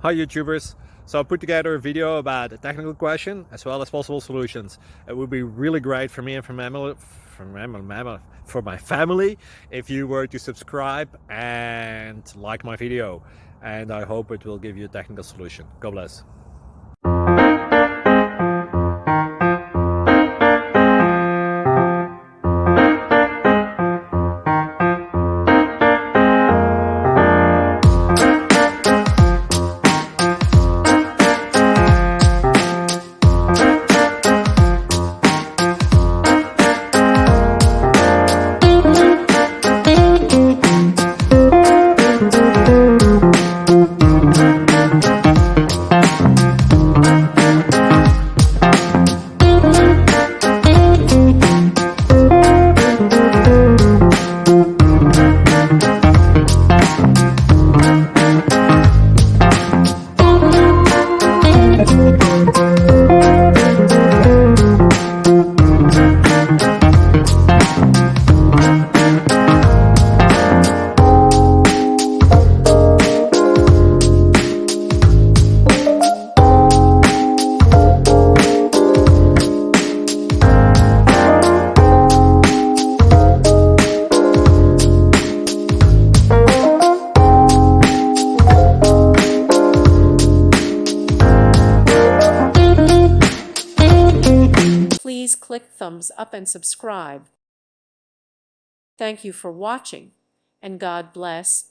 Hi YouTubers! So I put together a video about a technical question as well as possible solutions. It would be really great for me and for my family if you were to subscribe and like my video, and I hope it will give you a technical solution. God bless. Please click thumbs up and subscribe. Thank you for watching, and God bless.